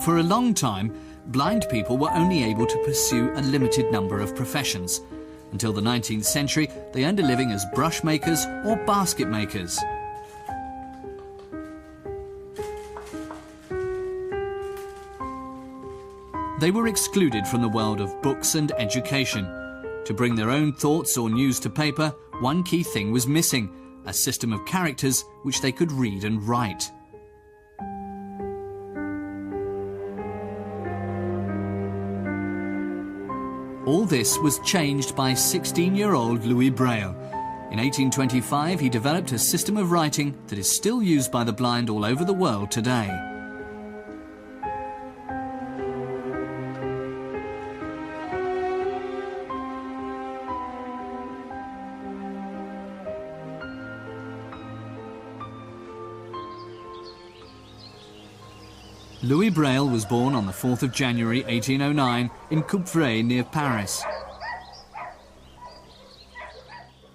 For a long time, blind people were only able to pursue a limited number of professions. Until the 19th century, they earned a living as brush makers or basket makers. They were excluded from the world of books and education. To bring their own thoughts or news to paper, one key thing was missing: a system of characters which they could read and write. All this was changed by 16-year-old Louis Braille. In 1825, he developed a system of writing that is still used by the blind all over the world today. Louis Braille was born on the 4th of January 1809 in Coupvray near Paris.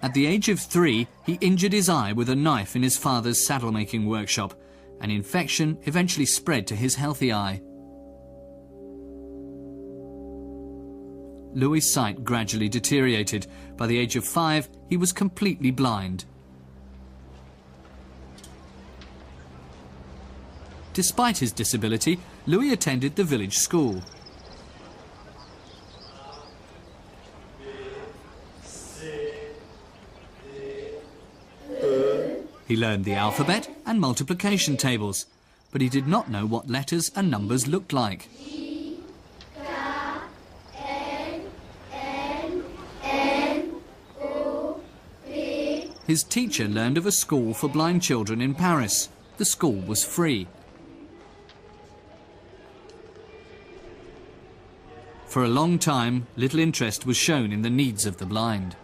At the age of 3, he injured his eye with a knife in his father's saddle-making workshop. An infection eventually spread to his healthy eye. Louis' sight gradually deteriorated. By the age of 5, he was completely blind. Despite his disability, Louis attended the village school. He learned the alphabet and multiplication tables, but he did not know what letters and numbers looked like. His teacher learned of a school for blind children in Paris. The school was free. For a long time, little interest was shown in the needs of the blind.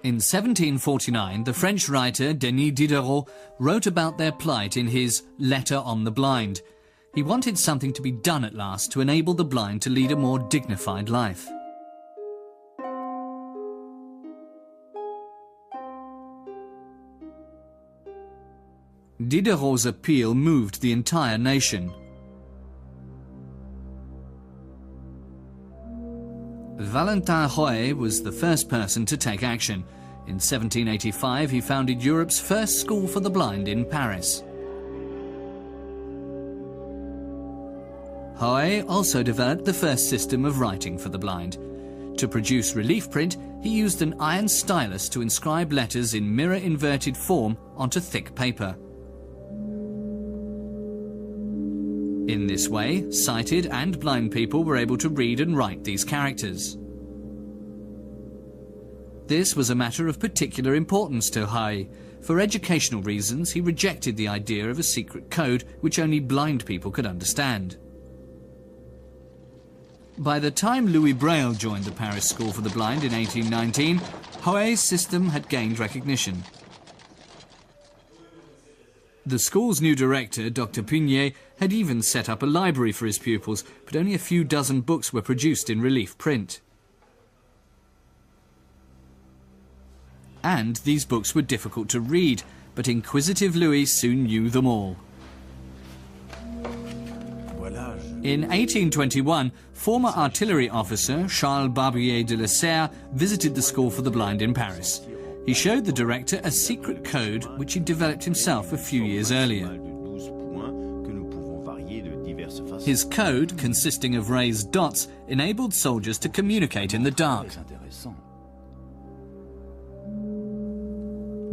In 1749, the French writer Denis Diderot wrote about their plight in his Letter on the Blind. He wanted something to be done at last to enable the blind to lead a more dignified life. Diderot's appeal moved the entire nation. Valentin Roy was the first person to take action. In 1785, he founded Europe's first school for the blind in Paris. Roy also developed the first system of writing for the blind. To produce relief print, he used an iron stylus to inscribe letters in mirror-inverted form onto thick paper. In this way, sighted and blind people were able to read and write these characters. This was a matter of particular importance to Roy. For educational reasons, he rejected the idea of a secret code which only blind people could understand. By the time Louis Braille joined the Paris School for the Blind in 1819, Roy's system had gained recognition. The school's new director, Dr. Pugnier, had even set up a library for his pupils, but only a few dozen books were produced in relief print. And these books were difficult to read, but inquisitive Louis soon knew them all. In 1821, former artillery officer Charles Barbier de la Serre visited the school for the blind in Paris. He showed the director a secret code which he developed himself a few years earlier. His code, consisting of raised dots, enabled soldiers to communicate in the dark.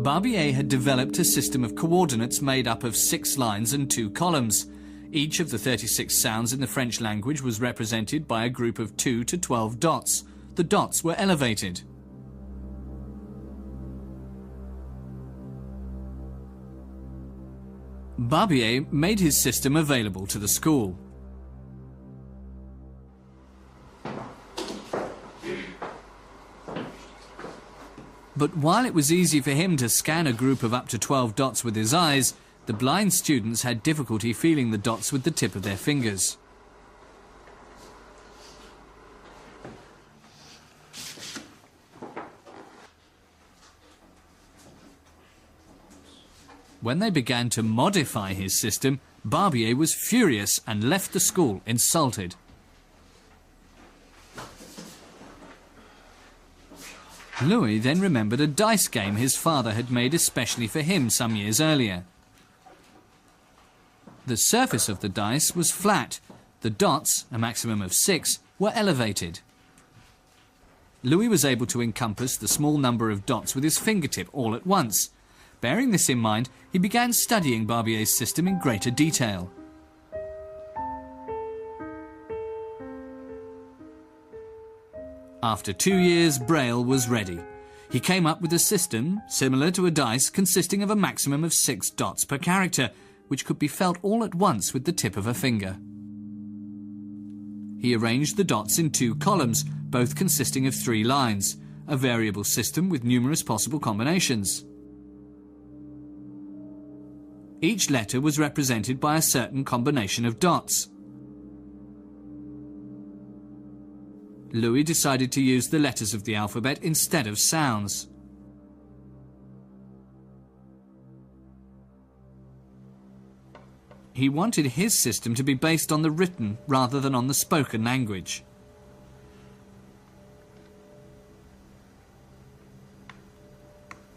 Barbier had developed a system of coordinates made up of 6 lines and 2 columns. Each of the 36 sounds in the French language was represented by a group of 2 to 12 dots. The dots were elevated. Barbier made his system available to the school. But while it was easy for him to scan a group of up to 12 dots with his eyes, the blind students had difficulty feeling the dots with the tip of their fingers. When they began to modify his system, Barbier was furious and left the school insulted. Louis then remembered a dice game his father had made especially for him some years earlier. The surface of the dice was flat. The dots, a maximum of 6, were elevated. Louis was able to encompass the small number of dots with his fingertip all at once. Bearing this in mind, he began studying Barbier's system in greater detail. After 2 years, Braille was ready. He came up with a system similar to a dice consisting of a maximum of 6 dots per character, which could be felt all at once with the tip of a finger. He arranged the dots in 2 columns, both consisting of 3 lines, a variable system with numerous possible combinations. Each letter was represented by a certain combination of dots. Louis decided to use the letters of the alphabet instead of sounds. He wanted his system to be based on the written rather than on the spoken language.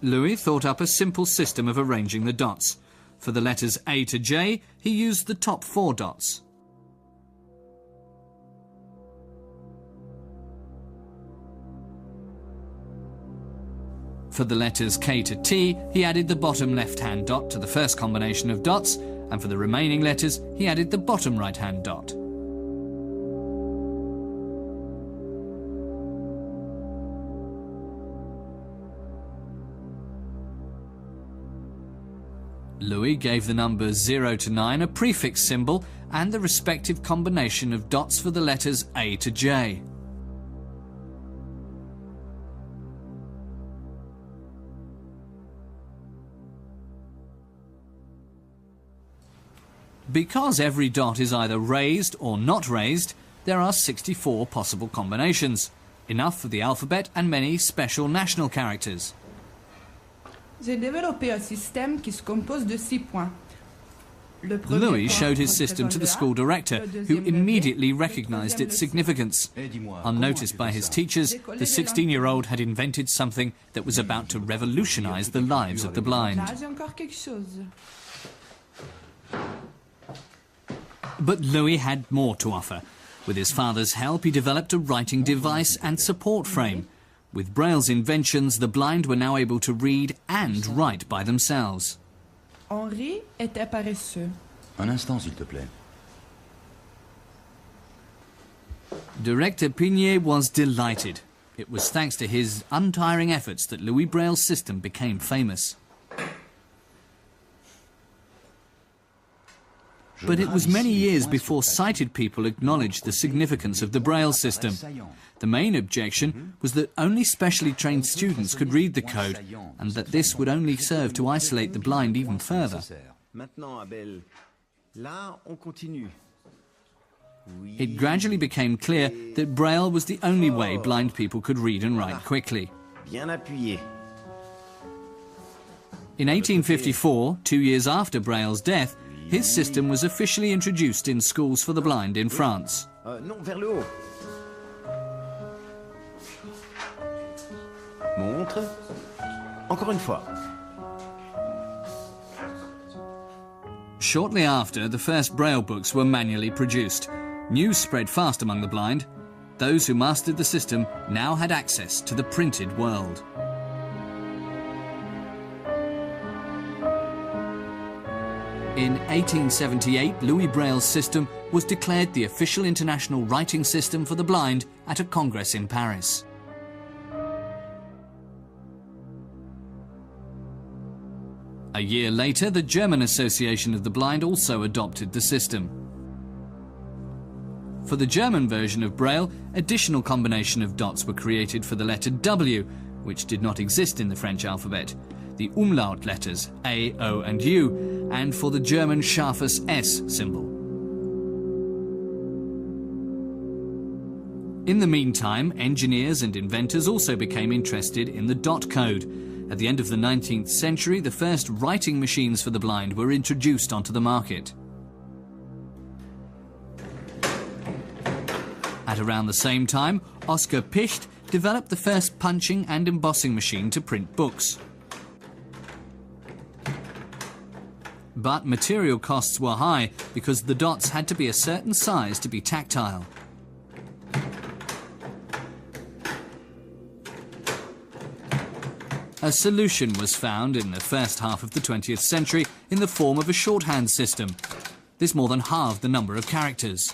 Louis thought up a simple system of arranging the dots. For the letters A to J, he used the top 4 dots. For the letters K to T, he added the bottom left-hand dot to the first combination of dots, and for the remaining letters, he added the bottom right-hand dot. Louis gave the numbers 0 to 9 a prefix symbol and the respective combination of dots for the letters A to J. Because every dot is either raised or not raised, there are 64 possible combinations, enough for the alphabet and many special national characters. J'ai développé un système qui se compose de 6 points. Louis showed his system to the school director, who immediately recognized its significance. Unnoticed by his teachers, the 16-year-old had invented something that was about to revolutionize the lives of the blind. But Louis had more to offer. With his father's help, he developed a writing device and support frame. With Braille's inventions, the blind were now able to read and write by themselves. Henri était paresseux. Un instant, s'il te plaît. Director Pignet was delighted. It was thanks to his untiring efforts that Louis Braille's system became famous. But it was many years before sighted people acknowledged the significance of the Braille system. The main objection was that only specially trained students could read the code, and that this would only serve to isolate the blind even further. It gradually became clear that Braille was the only way blind people could read and write quickly. In 1854, 2 years after Braille's death, his system was officially introduced in schools for the blind in France. Non, vers le haut. Montre. Encore une fois. Shortly after, the first Braille books were manually produced. News spread fast among the blind. Those who mastered the system now had access to the printed world. In 1878, Louis Braille's system was declared the official international writing system for the blind at a congress in Paris. A year later, the German Association of the Blind also adopted the system. For the German version of Braille, additional combination of dots were created for the letter W, which did not exist in the French alphabet, the umlaut letters A, O and U, and for the German scharfes S symbol. In the meantime, engineers and inventors also became interested in the dot code, At the end of the 19th century, the first writing machines for the blind were introduced onto the market. At around the same time, Oskar Picht developed the first punching and embossing machine to print books. But material costs were high because the dots had to be a certain size to be tactile. A solution was found in the first half of the 20th century in the form of a shorthand system. This more than halved the number of characters.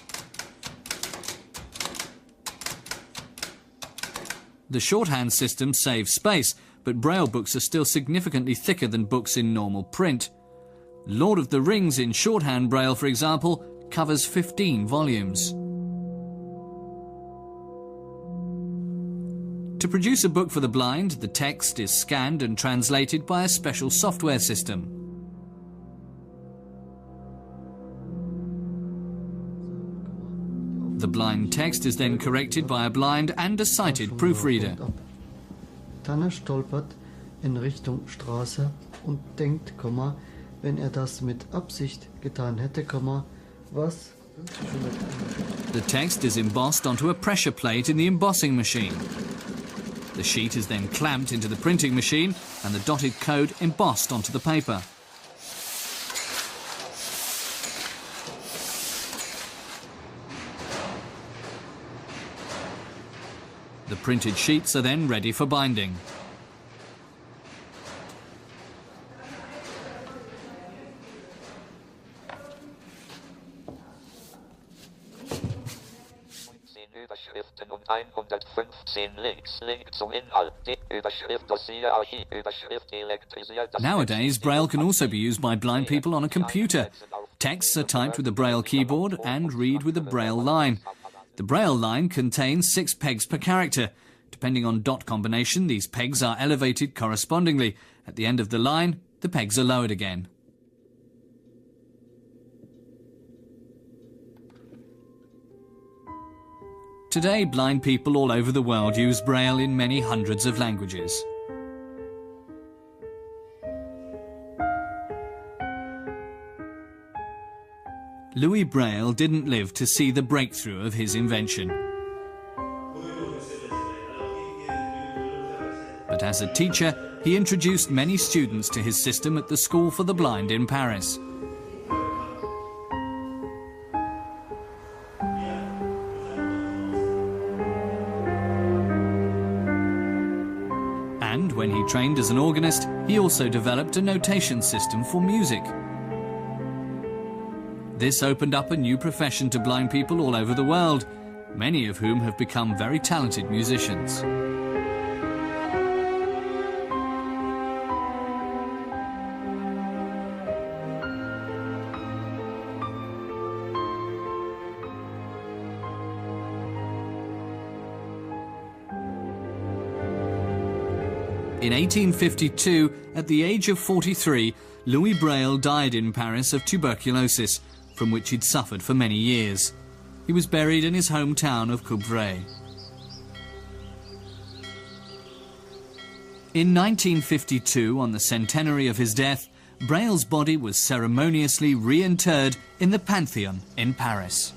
The shorthand system saves space, but Braille books are still significantly thicker than books in normal print. Lord of the Rings in shorthand Braille, for example, covers 15 volumes. To produce a book for the blind, the text is scanned and translated by a special software system. The blind text is then corrected by a blind and a sighted proofreader. Tanner stolpert in Richtung Straße und denkt, wenn das mit Absicht getan hätte, was? The text is embossed onto a pressure plate in the embossing machine. The sheet is then clamped into the printing machine and the dotted code embossed onto the paper. The printed sheets are then ready for binding. Überschriften und 115 Links. Link zum Inhalt. Überschrift Dossier Archiv. Überschrift elektrisiert. Nowadays, Braille can also be used by blind people on a computer. Texts are typed with a Braille keyboard and read with a Braille line. The Braille line contains 6 pegs per character. Depending on dot combination, these pegs are elevated correspondingly. At the end of the line, the pegs are lowered again. Today, blind people all over the world use Braille in many hundreds of languages. Louis Braille didn't live to see the breakthrough of his invention. But as a teacher, he introduced many students to his system at the School for the Blind in Paris. And when he trained as an organist, he also developed a notation system for music. This opened up a new profession to blind people all over the world, many of whom have become very talented musicians. In 1852, at the age of 43, Louis Braille died in Paris of tuberculosis, from which he'd suffered for many years. He was buried in his hometown of Coupvray. In 1952, on the centenary of his death, Braille's body was ceremoniously reinterred in the Pantheon in Paris.